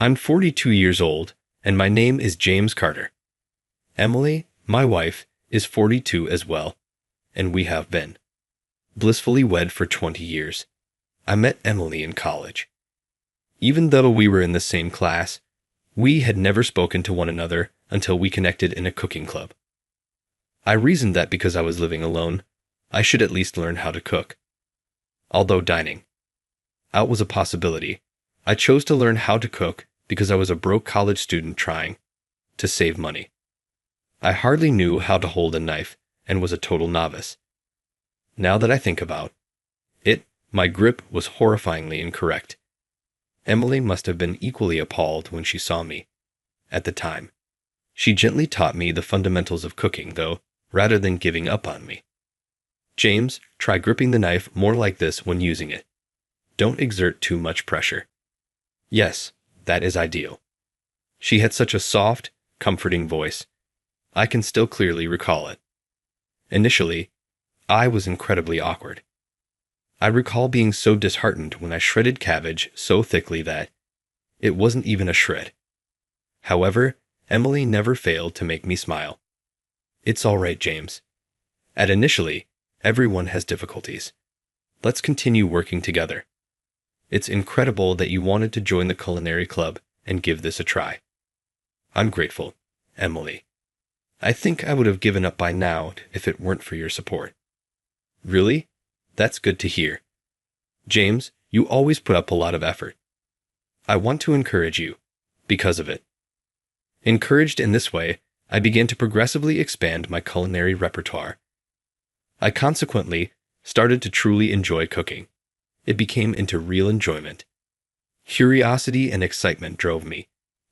I'm 42 years old, and my name is James Carter. Emily, my wife, is 42 as well, and we have been blissfully wed for 20 years. I met Emily in college. Even though we were in the same class, we had never spoken to one another until we connected in a cooking club. I reasoned that because I was living alone, I should at least learn how to cook. Although dining out was a possibility, I chose to learn how to cook because I was a broke college student trying to save money. I hardly knew how to hold a knife and was a total novice. Now that I think about it, my grip was horrifyingly incorrect. Emily must have been equally appalled when she saw me. At the time, she gently taught me the fundamentals of cooking, though, rather than giving up on me. James, try gripping the knife more like this when using it. Don't exert too much pressure. Yes, that is ideal. She had such a soft, comforting voice. I can still clearly recall it. Initially, I was incredibly awkward. I recall being so disheartened when I shredded cabbage so thickly that it wasn't even a shred. However, Emily never failed to make me smile. It's all right, James. Initially, everyone has difficulties. Let's continue working together. It's incredible that you wanted to join the culinary club and give this a try. I'm grateful, Emily. I think I would have given up by now if it weren't for your support. Really? That's good to hear. James, you always put up a lot of effort. I want to encourage you because of it. Encouraged in this way, I began to progressively expand my culinary repertoire. I consequently started to truly enjoy cooking. It became into real enjoyment. Curiosity and excitement drove me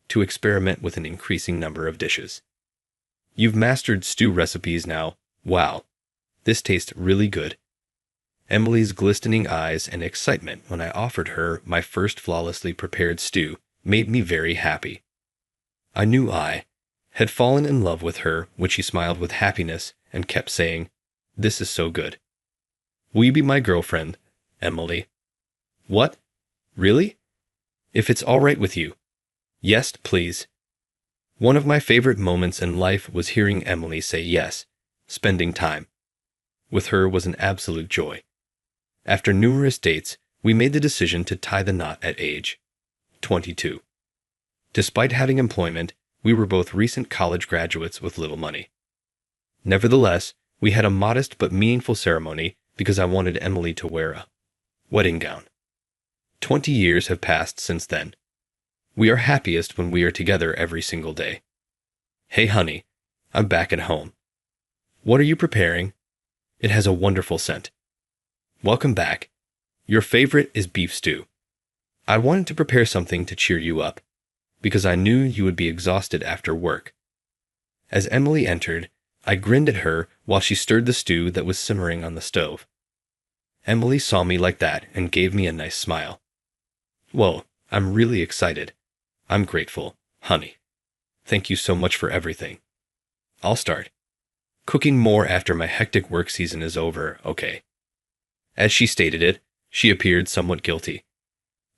to experiment with an increasing number of dishes. You've mastered stew recipes now. Wow, this tastes really good. Emily's glistening eyes and excitement when I offered her my first flawlessly prepared stew made me very happy. I knew I had fallen in love with her when she smiled with happiness and kept saying, "This is so good. Will you be my girlfriend, Emily?" What? Really? If it's all right with you. Yes, please. One of my favorite moments in life was hearing Emily say yes. Spending time with her was an absolute joy. After numerous dates, we made the decision to tie the knot at age 22. Despite having employment, we were both recent college graduates with little money. Nevertheless, we had a modest but meaningful ceremony because I wanted Emily to wear a wedding gown. 20 years have passed since then. We are happiest when we are together every single day. Hey honey, I'm back at home. What are you preparing? It has a wonderful scent. Welcome back. Your favorite is beef stew. I wanted to prepare something to cheer you up, because I knew you would be exhausted after work. As Emily entered, I grinned at her while she stirred the stew that was simmering on the stove. Emily saw me like that and gave me a nice smile. Well, I'm really excited. I'm grateful, honey. Thank you so much for everything. I'll start cooking more after my hectic work season is over, okay? As she stated it, she appeared somewhat guilty.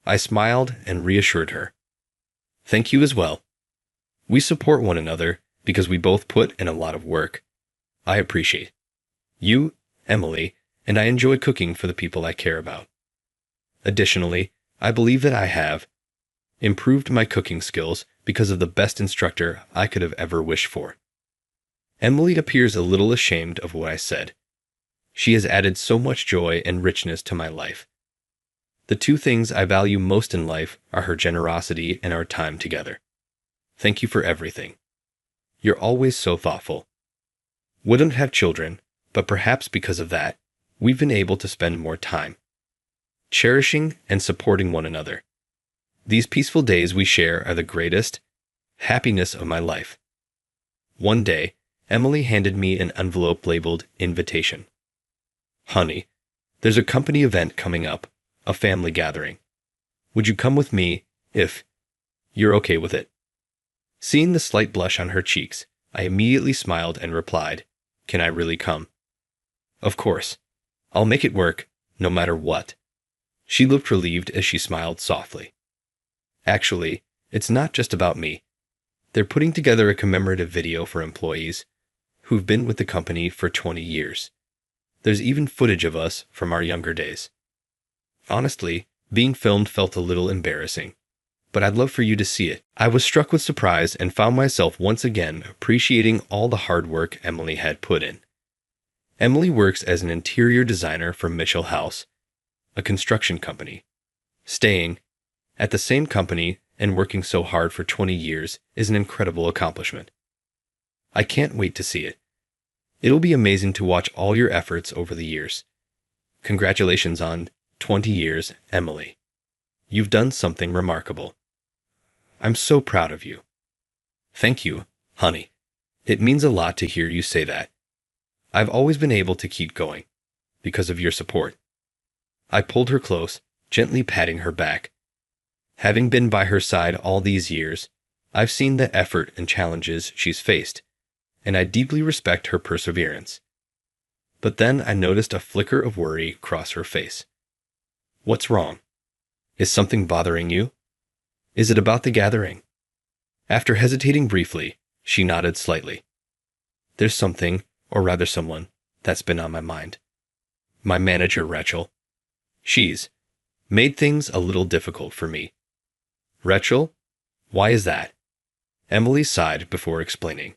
I smiled and reassured her. Thank you as well. We support one another because we both put in a lot of work. I appreciate you, Emily, and I enjoy cooking for the people I care about. Additionally, I believe that I have improved my cooking skills because of the best instructor I could have ever wished for. Emily appears a little ashamed of what I said. She has added so much joy and richness to my life. The two things I value most in life are her generosity and our time together. Thank you for everything. You're always so thoughtful. Wouldn't have children, but perhaps because of that, we've been able to spend more time cherishing and supporting one another. These peaceful days we share are the greatest happiness of my life. One day, Emily handed me an envelope labeled invitation. Honey, there's a company event coming up, a family gathering. Would you come with me if you're okay with it? Seeing the slight blush on her cheeks, I immediately smiled and replied, Can I really come? Of course. I'll make it work, no matter what. She looked relieved as she smiled softly. Actually, It's not just about me. They're putting together a commemorative video for employees who've been with the company for 20 years. There's even footage of us from our younger days. Honestly, being filmed felt a little embarrassing, but I'd love for you to see it. I was struck with surprise and found myself once again appreciating all the hard work Emily had put in. Emily works as an interior designer for Mitchell House, a construction company. Staying at the same company and working so hard for 20 years is an incredible accomplishment. I can't wait to see it. It'll be amazing to watch all your efforts over the years. Congratulations on 20 years, Emily. You've done something remarkable. I'm so proud of you. Thank you, honey. It means a lot to hear you say that. I've always been able to keep going because of your support. I pulled her close, gently patting her back. Having been by her side all these years, I've seen the effort and challenges she's faced, and I deeply respect her perseverance. But then I noticed a flicker of worry cross her face. What's wrong? Is something bothering you? Is it about the gathering? After hesitating briefly, she nodded slightly. There's something, or rather someone, that's been on my mind. My manager, Rachel. She's made things a little difficult for me. Rachel? Why is that? Emily sighed before explaining.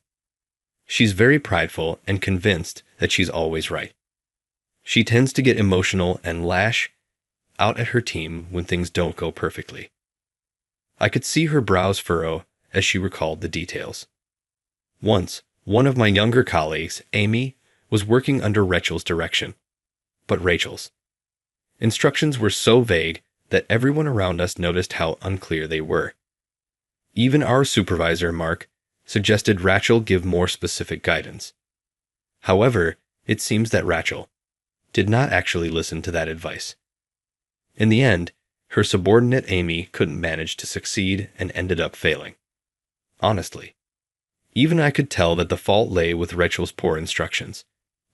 She's very prideful and convinced that she's always right. She tends to get emotional and lash out at her team when things don't go perfectly. I could see her brows furrow as she recalled the details. Once, one of my younger colleagues, Amy, was working under Rachel's direction. But Rachel's instructions were so vague that everyone around us noticed how unclear they were. Even our supervisor, Mark, suggested Rachel give more specific guidance. However, it seems that Rachel did not actually listen to that advice. In the end, her subordinate Amy couldn't manage to succeed and ended up failing. Honestly, even I could tell that the fault lay with Rachel's poor instructions.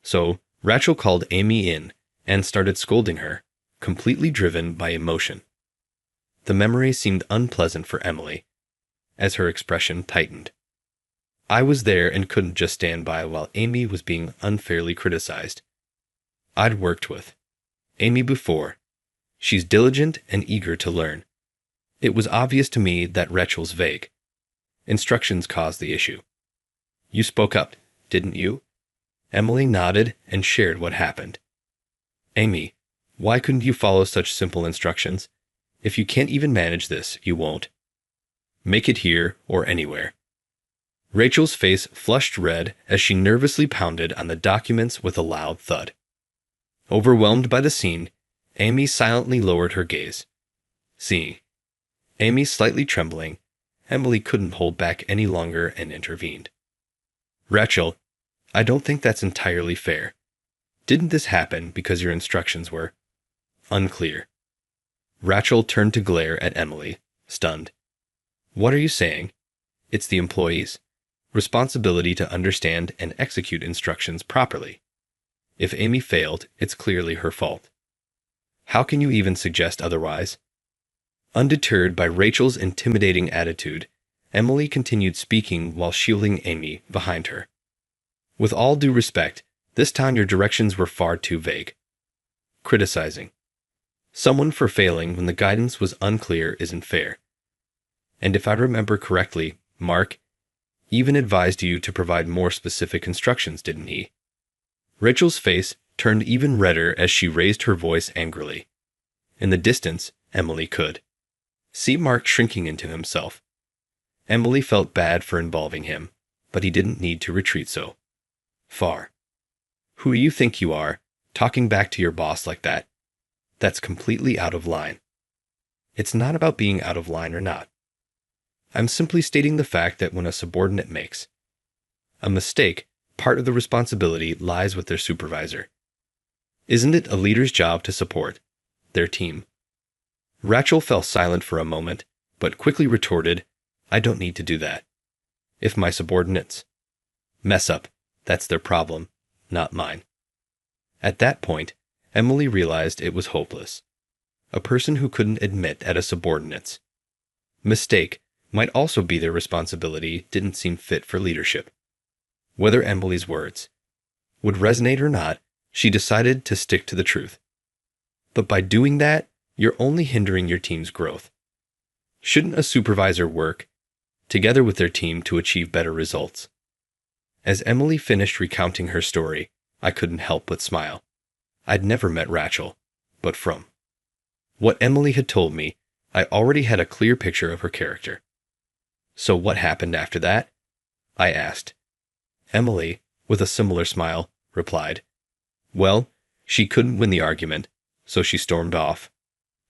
So, Rachel called Amy in and started scolding her, completely driven by emotion. The memory seemed unpleasant for Emily, as her expression tightened. I was there and couldn't just stand by while Amy was being unfairly criticized. I'd worked with Amy before. She's diligent and eager to learn. It was obvious to me that Rachel's vague instructions caused the issue. You spoke up, didn't you? Emily nodded and shared what happened. Amy, why couldn't you follow such simple instructions? If you can't even manage this, you won't. Make it here or anywhere. Rachel's face flushed red as she nervously pounded on the documents with a loud thud. Overwhelmed by the scene, Amy silently lowered her gaze. Seeing Amy slightly trembling, Emily couldn't hold back any longer and intervened. Rachel, I don't think that's entirely fair. Didn't this happen because your instructions were unclear? Rachel turned to glare at Emily, stunned. What are you saying? It's the employee's responsibility to understand and execute instructions properly. If Amy failed, it's clearly her fault. How can you even suggest otherwise? Undeterred by Rachel's intimidating attitude, Emily continued speaking while shielding Amy behind her. With all due respect, this time your directions were far too vague. Criticizing someone for failing when the guidance was unclear isn't fair. And if I remember correctly, Mark even advised you to provide more specific instructions, didn't he? Rachel's face turned even redder as she raised her voice angrily. In the distance, Emily could see Mark shrinking into himself. Emily felt bad for involving him, but he didn't need to retreat so far. Who do you think you are, talking back to your boss like that? That's completely out of line. It's not about being out of line or not. I'm simply stating the fact that when a subordinate makes a mistake, part of the responsibility lies with their supervisor. Isn't it a leader's job to support their team? Rachel fell silent for a moment, but quickly retorted, I don't need to do that. If my subordinates mess up, that's their problem, not mine. At that point, Emily realized it was hopeless. A person who couldn't admit at a subordinate's mistake might also be their responsibility didn't seem fit for leadership. Whether Emily's words would resonate or not, she decided to stick to the truth. But by doing that, you're only hindering your team's growth. Shouldn't a supervisor work together with their team to achieve better results? As Emily finished recounting her story, I couldn't help but smile. I'd never met Rachel, but from what Emily had told me, I already had a clear picture of her character. So what happened after that? I asked. Emily, with a similar smile, replied, "Well, she couldn't win the argument, so she stormed off,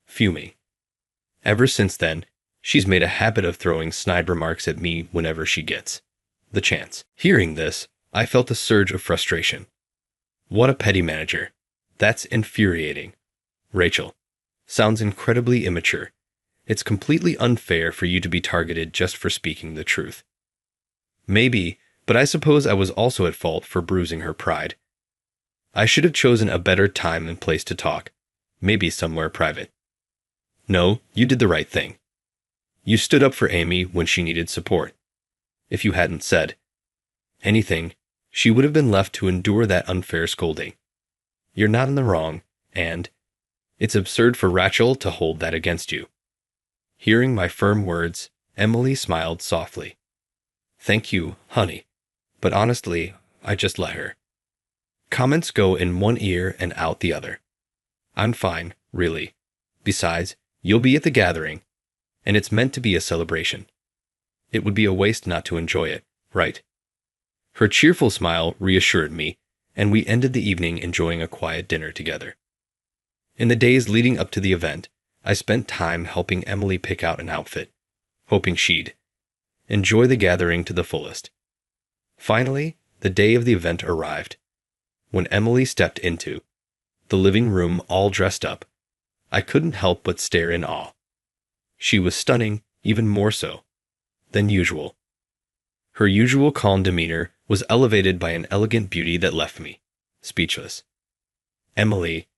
fuming. Ever since then, she's made a habit of throwing snide remarks at me whenever she gets the chance." Hearing this, I felt a surge of frustration. What a petty manager. That's infuriating. Rachel, sounds incredibly immature. It's completely unfair for you to be targeted just for speaking the truth. Maybe, but I suppose I was also at fault for bruising her pride. I should have chosen a better time and place to talk, maybe somewhere private. No, you did the right thing. You stood up for Amy when she needed support. If you hadn't said anything, she would have been left to endure that unfair scolding. You're not in the wrong, and it's absurd for Rachel to hold that against you. Hearing my firm words, Emily smiled softly. Thank you, honey. But honestly, I just let her. Comments go in one ear and out the other. I'm fine, really. Besides, you'll be at the gathering, and it's meant to be a celebration. It would be a waste not to enjoy it, right? Her cheerful smile reassured me, and we ended the evening enjoying a quiet dinner together. In the days leading up to the event, I spent time helping Emily pick out an outfit, hoping she'd enjoy the gathering to the fullest. Finally, the day of the event arrived. When Emily stepped into the living room all dressed up, I couldn't help but stare in awe. She was stunning, even more so than usual. Her usual calm demeanor was elevated by an elegant beauty that left me speechless. Emily,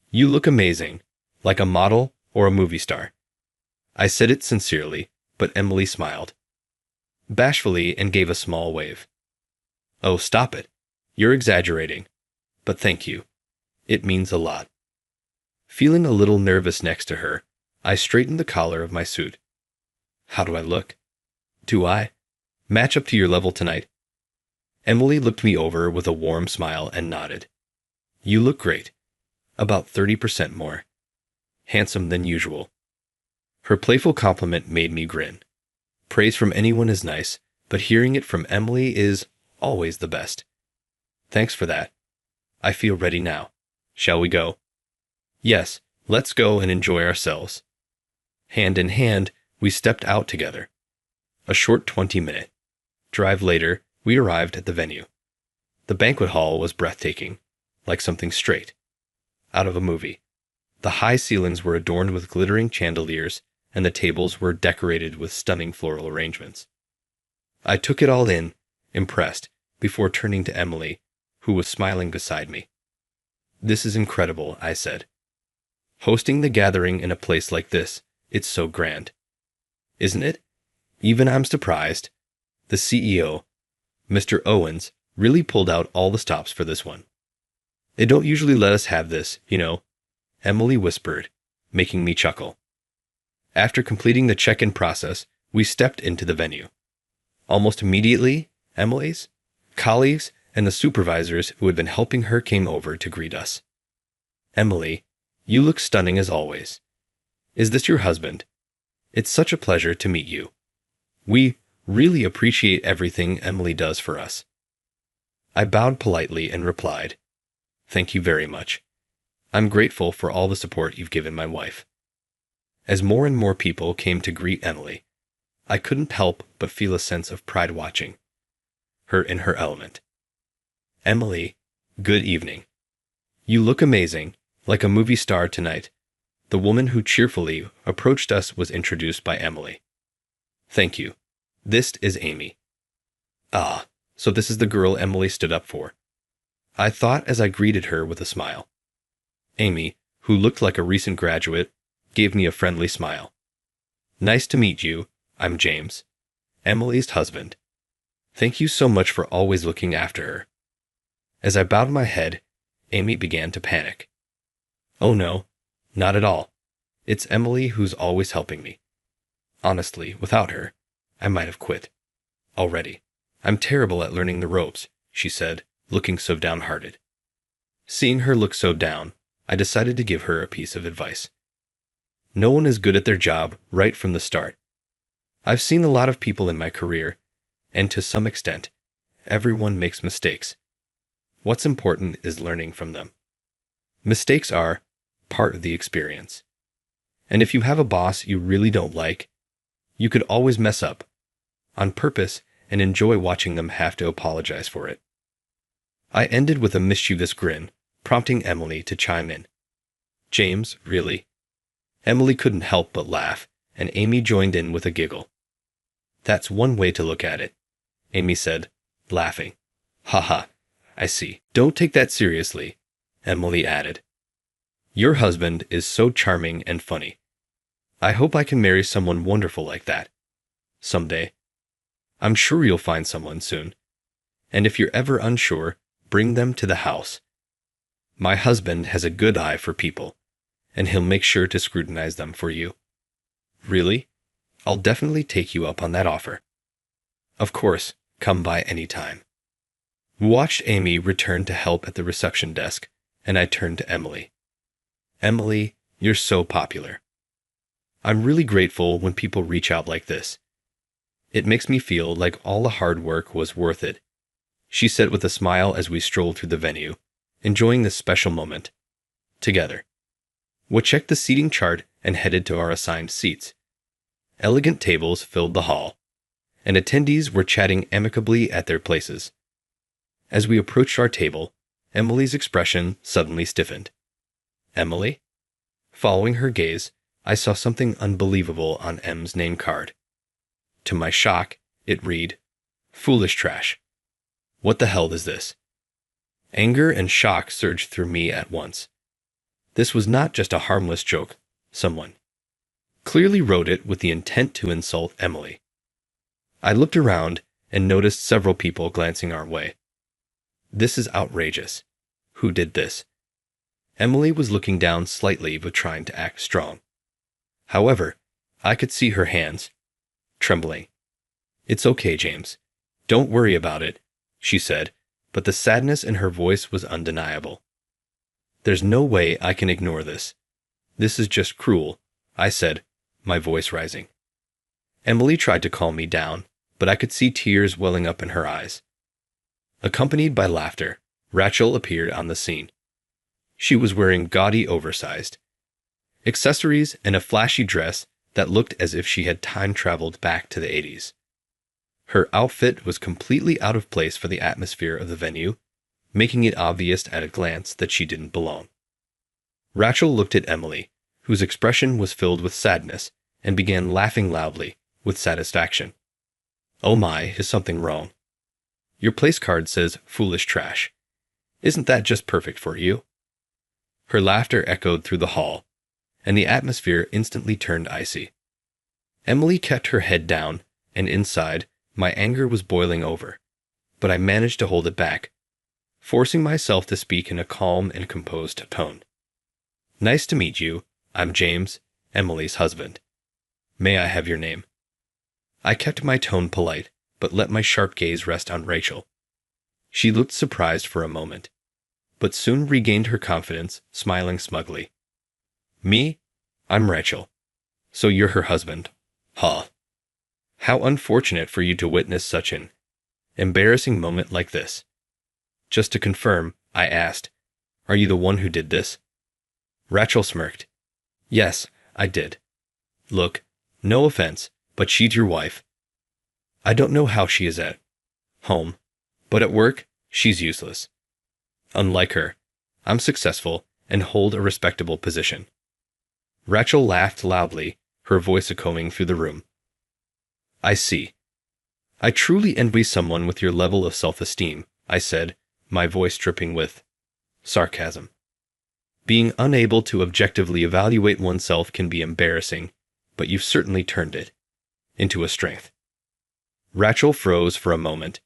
you look amazing, like a model or a movie star. I said it sincerely, but Emily smiled bashfully and gave a small wave. Oh, stop it. You're exaggerating. But thank you. It means a lot. Feeling a little nervous next to her, I straightened the collar of my suit. How do I look? Do I match up to your level tonight? Emily looked me over with a warm smile and nodded. You look great. About 30% more handsome than usual. Her playful compliment made me grin. Praise from anyone is nice, but hearing it from Emily is always the best. Thanks for that. I feel ready now. Shall we go? Yes, let's go and enjoy ourselves. Hand in hand, we stepped out together. A short 20-minute drive later, we arrived at the venue. The banquet hall was breathtaking, like something straight out of a movie. The high ceilings were adorned with glittering chandeliers, and the tables were decorated with stunning floral arrangements. I took it all in, impressed, before turning to Emily, who was smiling beside me. This is incredible, I said. Hosting the gathering in a place like this, it's so grand. Isn't it? Even I'm surprised. The CEO, Mr. Owens, really pulled out all the stops for this one. They don't usually let us have this, you know, Emily whispered, making me chuckle. After completing the check-in process, we stepped into the venue. Almost immediately, Emily's colleagues and the supervisors who had been helping her came over to greet us. Emily, you look stunning as always. Is this your husband? It's such a pleasure to meet you. We really appreciate everything Emily does for us. I bowed politely and replied, Thank you very much. I'm grateful for all the support you've given my wife. As more and more people came to greet Emily, I couldn't help but feel a sense of pride watching her in her element. Emily, good evening. You look amazing, like a movie star tonight. The woman who cheerfully approached us was introduced by Emily. Thank you. This is Amy. Ah, so this is the girl Emily stood up for. I thought as I greeted her with a smile. Amy, who looked like a recent graduate, gave me a friendly smile. Nice to meet you. I'm James, Emily's husband. Thank you so much for always looking after her." As I bowed my head, Amy began to panic. "Oh no, not at all. It's Emily who's always helping me. Honestly, without her, I might have quit. Already. I'm terrible at learning the ropes," she said, looking so downhearted. Seeing her look so down, I decided to give her a piece of advice. No one is good at their job right from the start. I've seen a lot of people in my career, and to some extent, everyone makes mistakes. What's important is learning from them. Mistakes are part of the experience. And if you have a boss you really don't like, you could always mess up on purpose and enjoy watching them have to apologize for it. I ended with a mischievous grin, prompting Emily to chime in. "James, really?" Emily couldn't help but laugh, and Amy joined in with a giggle. "That's one way to look at it," Amy said, laughing. "Haha, I see. Don't take that seriously," Emily added. "Your husband is so charming and funny. I hope I can marry someone wonderful like that. Someday. I'm sure you'll find someone soon. And if you're ever unsure, bring them to the house. My husband has a good eye for people, and he'll make sure to scrutinize them for you." "Really? I'll definitely take you up on that offer." "Of course, come by any time." We watched Amy return to help at the reception desk, and I turned to Emily. "Emily, you're so popular. I'm really grateful when people reach out like this. It makes me feel like all the hard work was worth it," she said with a smile as we strolled through the venue, enjoying this special moment together. We checked the seating chart and headed to our assigned seats. Elegant tables filled the hall, and attendees were chatting amicably at their places. As we approached our table, Emily's expression suddenly stiffened. "Emily?" Following her gaze, I saw something unbelievable on M's name card. To my shock, it read, "Foolish trash." What the hell is this? Anger and shock surged through me at once. This was not just a harmless joke. Someone clearly wrote it with the intent to insult Emily. I looked around and noticed several people glancing our way. This is outrageous. Who did this? Emily was looking down slightly but trying to act strong. However, I could see her hands trembling. "It's okay, James. Don't worry about it," she said, but the sadness in her voice was undeniable. "There's no way I can ignore this. This is just cruel," I said, my voice rising. Emily tried to calm me down, but I could see tears welling up in her eyes. Accompanied by laughter, Rachel appeared on the scene. She was wearing gaudy oversized accessories and a flashy dress that looked as if she had time-traveled back to the 80s. Her outfit was completely out of place for the atmosphere of the venue, making it obvious at a glance that she didn't belong. Rachel looked at Emily, whose expression was filled with sadness, and began laughing loudly, with satisfaction. "Oh my, is something wrong? Your place card says foolish trash. Isn't that just perfect for you?" Her laughter echoed through the hall, and the atmosphere instantly turned icy. Emily kept her head down, and inside, my anger was boiling over, but I managed to hold it back, forcing myself to speak in a calm and composed tone. "Nice to meet you. I'm James, Emily's husband. May I have your name?" I kept my tone polite, but let my sharp gaze rest on Rachel. She looked surprised for a moment, but soon regained her confidence, smiling smugly. "Me? I'm Rachel. So you're her husband. Huh. How unfortunate for you to witness such an embarrassing moment like this." Just to confirm, I asked, "Are you the one who did this?" Rachel smirked. "Yes, I did. Look, no offense, but she's your wife. I don't know how she is at home, but at work, she's useless. Unlike her, I'm successful and hold a respectable position." Rachel laughed loudly, her voice echoing through the room. "I see. I truly envy someone with your level of self-esteem," I said, my voice dripping with sarcasm. Being unable to objectively evaluate oneself can be embarrassing, but you've certainly turned it into a strength. Rachel froze for a moment.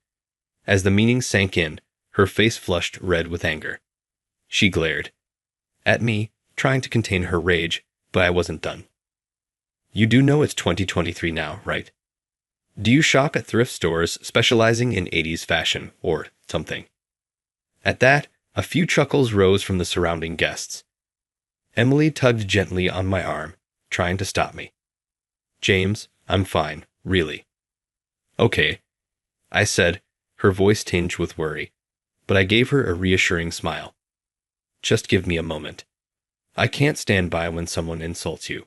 As the meaning sank in, her face flushed red with anger. She glared at me, trying to contain her rage, but I wasn't done. You do know it's 2023 now, right? Do you shop at thrift stores specializing in 80s fashion or something? At that, a few chuckles rose from the surrounding guests. Emily tugged gently on my arm, trying to stop me. James, I'm fine, really. Okay, I said, her voice tinged with worry, but I gave her a reassuring smile. Just give me a moment. I can't stand by when someone insults you.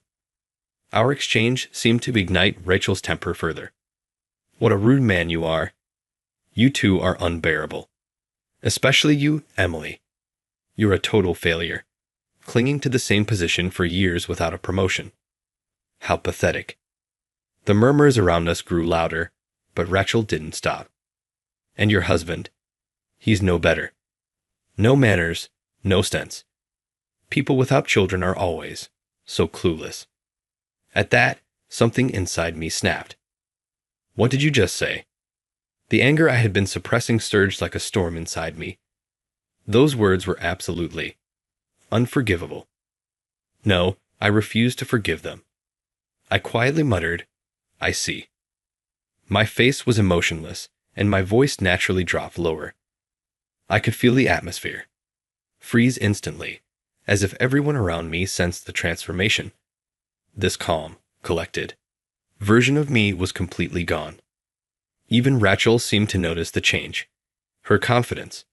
Our exchange seemed to ignite Rachel's temper further. What a rude man you are. You two are unbearable. Especially you, Emily. You're a total failure, clinging to the same position for years without a promotion. How pathetic. The murmurs around us grew louder, but Rachel didn't stop. And your husband? He's no better. No manners, no sense. People without children are always so clueless. At that, something inside me snapped. What did you just say? The anger I had been suppressing surged like a storm inside me. Those words were absolutely unforgivable. No, I refused to forgive them. I quietly muttered, I see. My face was emotionless, and my voice naturally dropped lower. I could feel the atmosphere freeze instantly, as if everyone around me sensed the transformation. This calm, collected version of me was completely gone. Even Rachel seemed to notice the change. Her confidence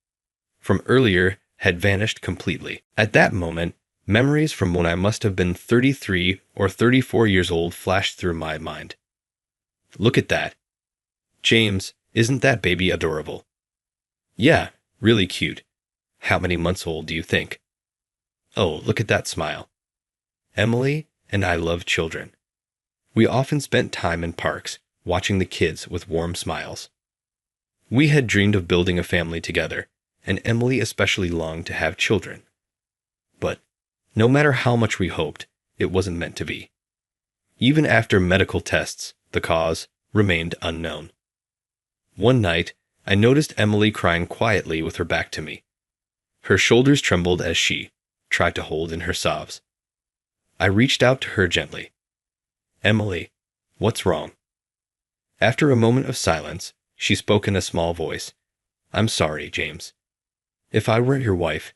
from earlier had vanished completely. At that moment, memories from when I must have been 33 or 34 years old flashed through my mind. Look at that. James, isn't that baby adorable? Yeah, really cute. How many months old do you think? Oh, look at that smile. Emily and I love children. We often spent time in parks, watching the kids with warm smiles. We had dreamed of building a family together, and Emily especially longed to have children. But no matter how much we hoped, it wasn't meant to be. Even after medical tests, the cause remained unknown. One night, I noticed Emily crying quietly with her back to me. Her shoulders trembled as she tried to hold in her sobs. I reached out to her gently. Emily, what's wrong? After a moment of silence, she spoke in a small voice. I'm sorry, James. If I weren't your wife,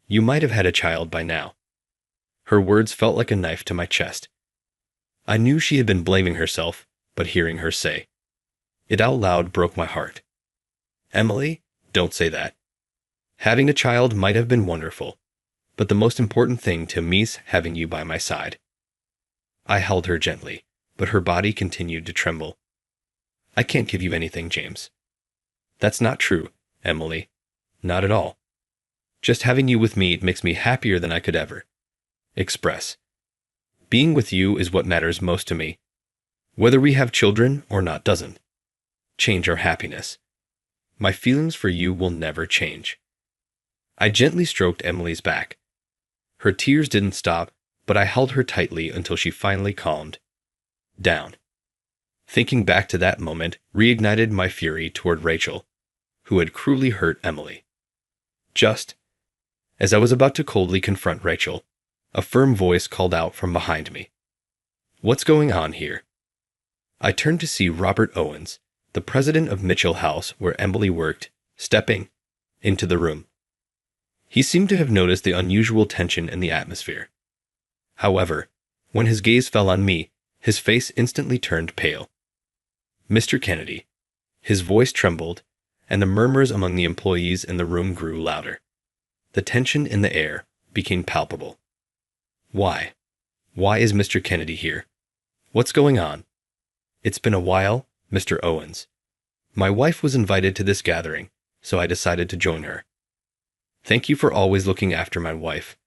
you might have had a child by now. Her words felt like a knife to my chest. I knew she had been blaming herself, but hearing her say it out loud broke my heart. Emily, don't say that. Having a child might have been wonderful, but the most important thing to me's having you by my side. I held her gently, but her body continued to tremble. I can't give you anything, James. That's not true, Emily. Not at all. Just having you with me makes me happier than I could ever express. Being with you is what matters most to me. Whether we have children or not doesn't change our happiness. My feelings for you will never change. I gently stroked Emily's back. Her tears didn't stop, but I held her tightly until she finally calmed down. Thinking back to that moment reignited my fury toward Rachel, who had cruelly hurt Emily. Just as I was about to coldly confront Rachel, a firm voice called out from behind me. What's going on here? I turned to see Robert Owens, the president of Mitchell House where Emily worked, stepping into the room. He seemed to have noticed the unusual tension in the atmosphere. However, when his gaze fell on me, his face instantly turned pale. Mr. Kennedy. His voice trembled, and the murmurs among the employees in the room grew louder. The tension in the air became palpable. Why? Why is Mr. Kennedy here? What's going on? It's been a while, Mr. Owens. My wife was invited to this gathering, so I decided to join her. Thank you for always looking after my wife.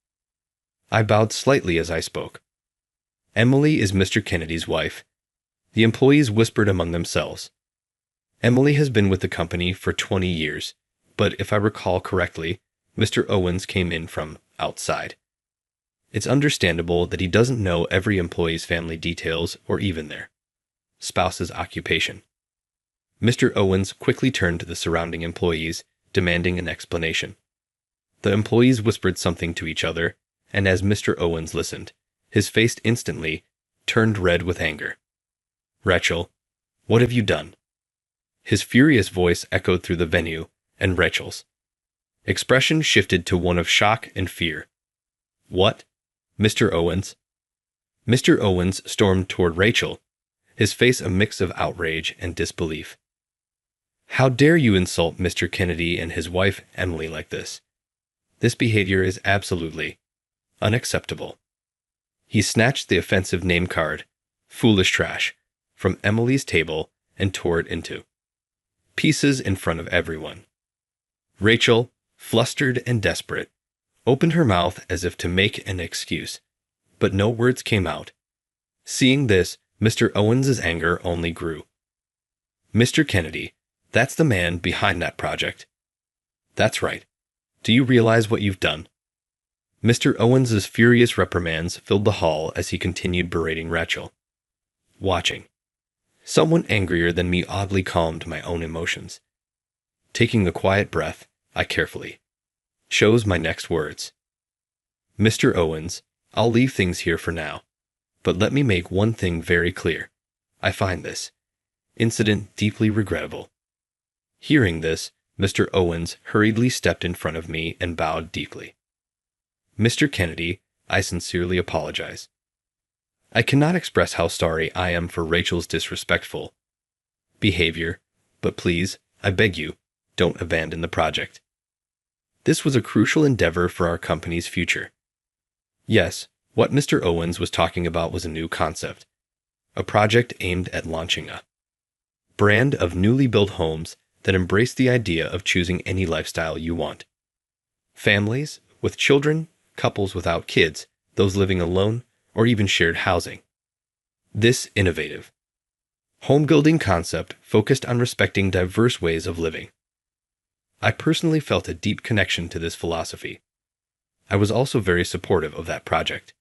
I bowed slightly as I spoke. Emily is Mr. Kennedy's wife. The employees whispered among themselves. Emily has been with the company for 20 years, but if I recall correctly, Mr. Owens came in from outside. It's understandable that he doesn't know every employee's family details or even their spouse's occupation. Mr. Owens quickly turned to the surrounding employees, demanding an explanation. The employees whispered something to each other, and as Mr. Owens listened, his face instantly turned red with anger. "Rachel, what have you done?" His furious voice echoed through the venue, and Rachel's expression shifted to one of shock and fear. "What? Mr. Owens?" Mr. Owens stormed toward Rachel, his face a mix of outrage and disbelief. "How dare you insult Mr. Kennedy and his wife, Emily, like this? This behavior is absolutely unacceptable." He snatched the offensive name card, "Foolish Trash," from Emily's table and tore it into pieces in front of everyone. Rachel, flustered and desperate, opened her mouth as if to make an excuse, but no words came out. Seeing this, Mr. Owens's anger only grew. "Mr. Kennedy, that's the man behind that project." "That's right. Do you realize what you've done?" Mr. Owens's furious reprimands filled the hall as he continued berating Rachel. Watching, someone angrier than me oddly calmed my own emotions. Taking a quiet breath, I carefully chose my next words. "Mr. Owens, I'll leave things here for now, but let me make one thing very clear. I find this incident deeply regrettable." Hearing this, Mr. Owens hurriedly stepped in front of me and bowed deeply. "Mr. Kennedy, I sincerely apologize. I cannot express how sorry I am for Rachel's disrespectful behavior, but please, I beg you, don't abandon the project. This was a crucial endeavor for our company's future." Yes, what Mr. Owens was talking about was a new concept, a project aimed at launching a brand of newly built homes that embraced the idea of choosing any lifestyle you want. Families with children, couples without kids, those living alone, or even shared housing. This innovative home building concept focused on respecting diverse ways of living. I personally felt a deep connection to this philosophy. I was also very supportive of that project.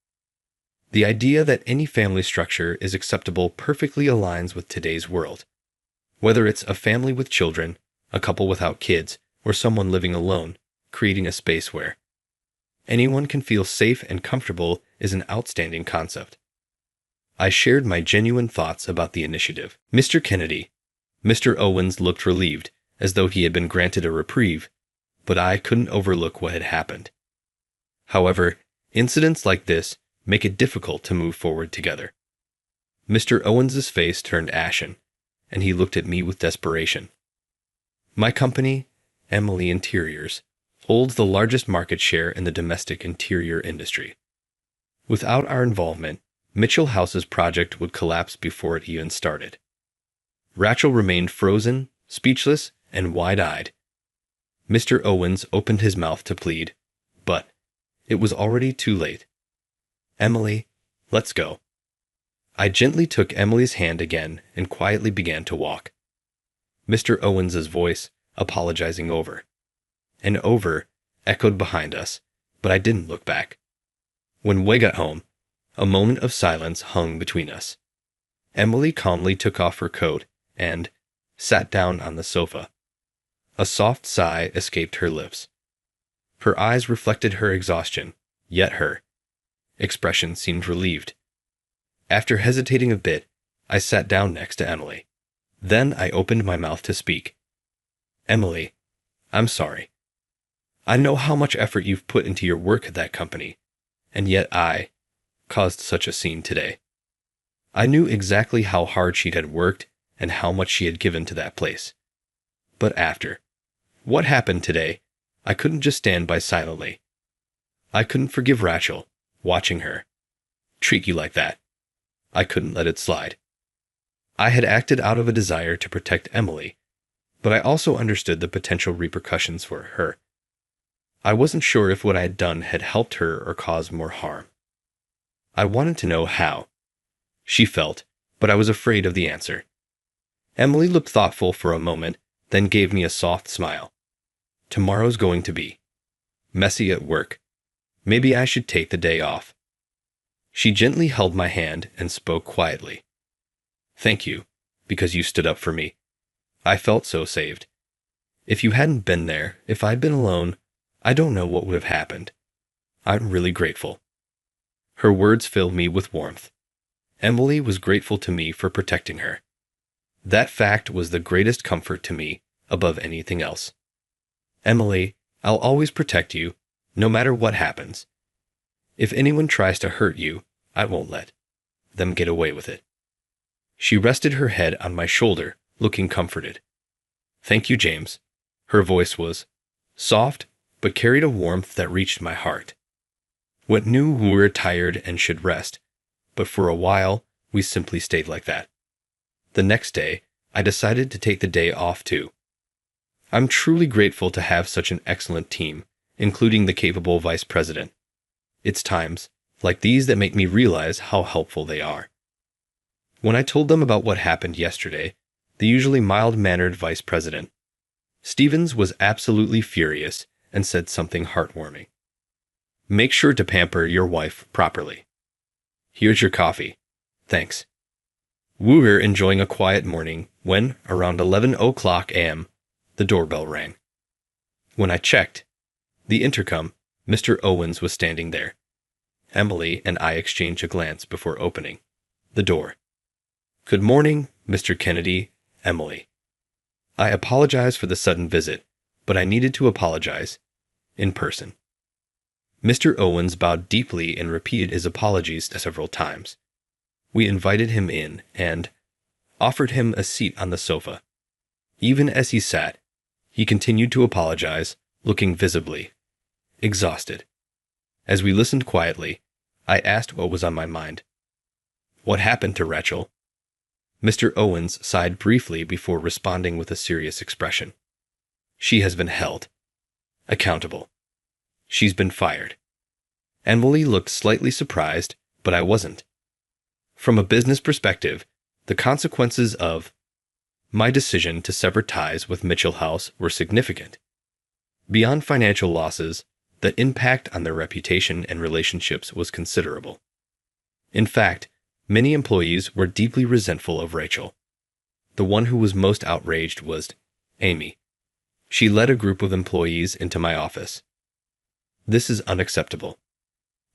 The idea that any family structure is acceptable perfectly aligns with today's world. Whether it's a family with children, a couple without kids, or someone living alone, creating a space where anyone can feel safe and comfortable is an outstanding concept. I shared my genuine thoughts about the initiative. "Mr. Kennedy." Mr. Owens looked relieved, as though he had been granted a reprieve, but I couldn't overlook what had happened. However, incidents like this make it difficult to move forward together. Mr. Owens's face turned ashen, and he looked at me with desperation. "My company, Emily Interiors, holds the largest market share in the domestic interior industry. Without our involvement, Mitchell House's project would collapse before it even started." Rachel remained frozen, speechless, and wide-eyed. Mr. Owens opened his mouth to plead, but it was already too late. "Emily, let's go." I gently took Emily's hand again and quietly began to walk. Mr. Owens's voice, apologizing over and over, echoed behind us, but I didn't look back. When we got home, a moment of silence hung between us. Emily calmly took off her coat and sat down on the sofa. A soft sigh escaped her lips. Her eyes reflected her exhaustion, yet her expression seemed relieved. After hesitating a bit, I sat down next to Emily. Then I opened my mouth to speak. "Emily, I'm sorry. I know how much effort you've put into your work at that company, and yet I caused such a scene today. I knew exactly how hard she had worked and how much she had given to that place. But after what happened today, I couldn't just stand by silently. I couldn't forgive Rachel, watching her treat you like that. I couldn't let it slide. I had acted out of a desire to protect Emily, but I also understood the potential repercussions for her. I wasn't sure if what I had done had helped her or caused more harm. I wanted to know how she felt, but I was afraid of the answer. Emily looked thoughtful for a moment, then gave me a soft smile. "Tomorrow's going to be messy at work. Maybe I should take the day off." She gently held my hand and spoke quietly. "Thank you. because you stood up for me. I felt so saved. If you hadn't been there, if I'd been alone, I don't know what would have happened. I'm really grateful." Her words filled me with warmth. Emily was grateful to me for protecting her. That fact was the greatest comfort to me above anything else. "Emily, I'll always protect you, no matter what happens. If anyone tries to hurt you, I won't let them get away with it." She rested her head on my shoulder, looking comforted. "Thank you, James." Her voice was soft, but carried a warmth that reached my heart. We knew we were tired and should rest, but for a while, we simply stayed like that. The next day, I decided to take the day off too. I'm truly grateful to have such an excellent team, including the capable vice president. It's times like these that make me realize how helpful they are. When I told them about what happened yesterday, the usually mild-mannered vice president, Stevens, was absolutely furious and said something heartwarming. "Make sure to pamper your wife properly. Here's your coffee. Thanks." We were enjoying a quiet morning when, around 11 o'clock a.m., the doorbell rang. When I checked the intercom, Mr. Owens was standing there. Emily and I exchanged a glance before opening the door. "Good morning, Mr. Kennedy, Emily. I apologize for the sudden visit, but I needed to apologize in person." Mr. Owens bowed deeply and repeated his apologies several times. We invited him in and offered him a seat on the sofa. Even as he sat, he continued to apologize, looking visibly exhausted. As we listened quietly, I asked what was on my mind. "What happened to Rachel?" Mr. Owens sighed briefly before responding with a serious expression. "She has been held accountable. She's been fired." Emily looked slightly surprised, but I wasn't. From a business perspective, the consequences of my decision to sever ties with Mitchell House were significant. Beyond financial losses, the impact on their reputation and relationships was considerable. In fact, many employees were deeply resentful of Rachel. The one who was most outraged was Amy. She led a group of employees into my office. "This is unacceptable.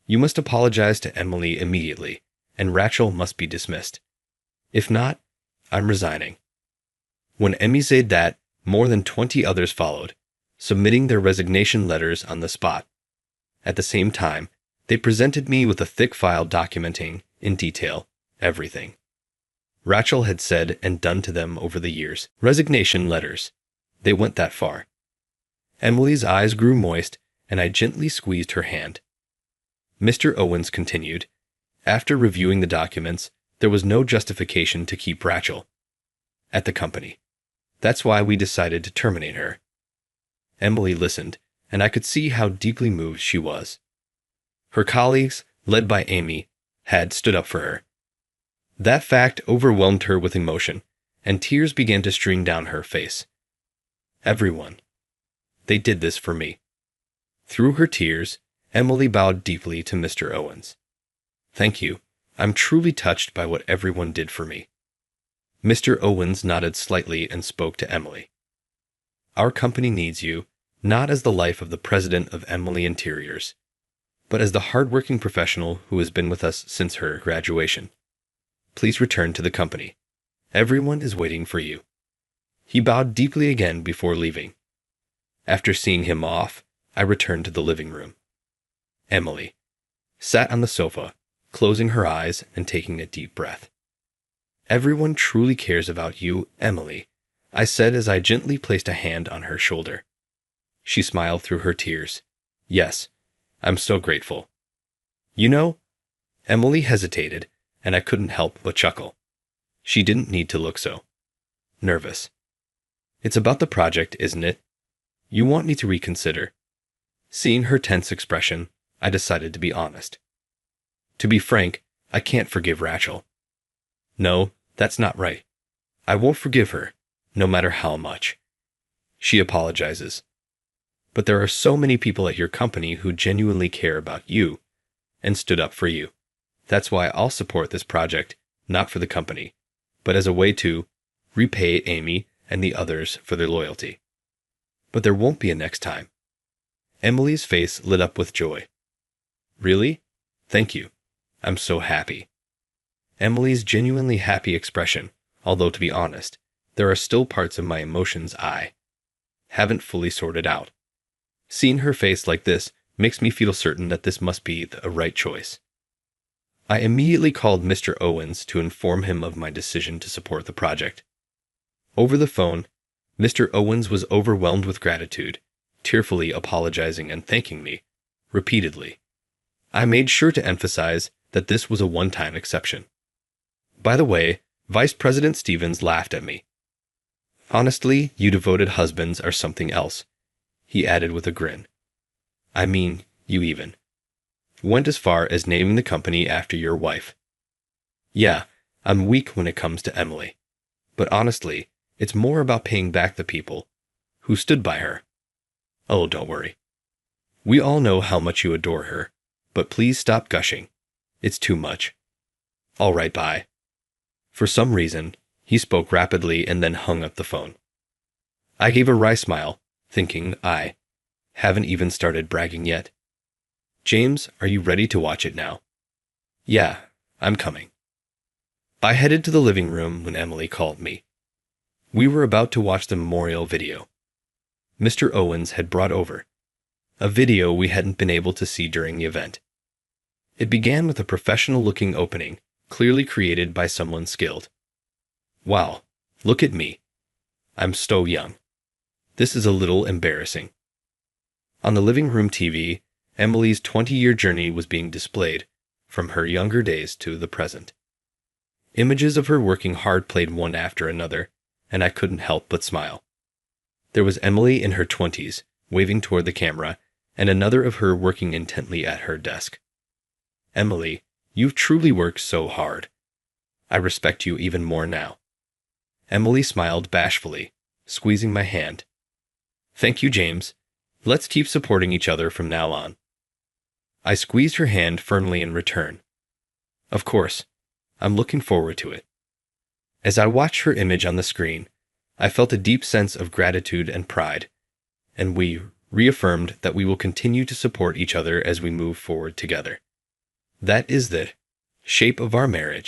You must apologize to Emily immediately, and Rachel must be dismissed. If not, I'm resigning." When Emmy said that, more than 20 others followed, submitting their resignation letters on the spot. At the same time, they presented me with a thick file documenting, in detail, everything Rachel had said and done to them over the years. Resignation letters. They went that far. Emily's eyes grew moist, and I gently squeezed her hand. Mr. Owens continued, "After reviewing the documents, there was no justification to keep Rachel at the company. That's why we decided to terminate her." Emily listened, and I could see how deeply moved she was. Her colleagues, led by Amy, had stood up for her. That fact overwhelmed her with emotion, and tears began to stream down her face. Everyone. They did this for me. Through her tears, Emily bowed deeply to Mr. Owens. "Thank you. I'm truly touched by what everyone did for me." Mr. Owens nodded slightly and spoke to Emily. "Our company needs you, not as the life of the president of Emily Interiors, but as the hardworking professional who has been with us since her graduation. Please return to the company. Everyone is waiting for you." He bowed deeply again before leaving. After seeing him off, I returned to the living room. Emily sat on the sofa, closing her eyes and taking a deep breath. "Everyone truly cares about you, Emily," I said as I gently placed a hand on her shoulder. She smiled through her tears. "Yes, I'm so grateful." "You know," Emily hesitated, and I couldn't help but chuckle. She didn't need to look so nervous. "It's about the project, isn't it? You want me to reconsider?" Seeing her tense expression, I decided to be honest. "To be frank, I can't forgive Rachel." "No, that's not right. I won't forgive her, no matter how much she apologizes. But there are so many people at your company who genuinely care about you and stood up for you. That's why I'll support this project, not for the company, but as a way to repay Amy and the others for their loyalty. But there won't be a next time. Emily's face lit up with joy. Really? Thank you. I'm so happy. Emily's genuinely happy expression, although to be honest, there are still parts of my emotions I haven't fully sorted out. Seeing her face like this makes me feel certain that this must be a right choice. I immediately called Mr. Owens to inform him of my decision to support the project. Over the phone, Mr. Owens was overwhelmed with gratitude, tearfully apologizing and thanking me, repeatedly. I made sure to emphasize that this was a one-time exception. By the way, Vice President Stevens laughed at me. Honestly, you devoted husbands are something else, he added with a grin. I mean, you even went as far as naming the company after your wife. Yeah, I'm weak when it comes to Emily. But honestly, it's more about paying back the people who stood by her. Oh, don't worry. We all know how much you adore her, but please stop gushing. It's too much. All right, bye. For some reason, he spoke rapidly and then hung up the phone. I gave a wry smile, thinking I haven't even started bragging yet. James, are you ready to watch it now? Yeah, I'm coming. I headed to the living room when Emily called me. We were about to watch the memorial video. Mr. Owens had brought over a video we hadn't been able to see during the event. It began with a professional-looking opening, clearly created by someone skilled. Wow, look at me. I'm so young. This is a little embarrassing. On the living room TV, Emily's 20-year journey was being displayed, from her younger days to the present. Images of her working hard played one after another, and I couldn't help but smile. There was Emily in her 20s, waving toward the camera, and another of her working intently at her desk. Emily, you've truly worked so hard. I respect you even more now. Emily smiled bashfully, squeezing my hand. Thank you, James. Let's keep supporting each other from now on. I squeezed her hand firmly in return. Of course, I'm looking forward to it. As I watched her image on the screen, I felt a deep sense of gratitude and pride, and we reaffirmed that we will continue to support each other as we move forward together. That is the shape of our marriage,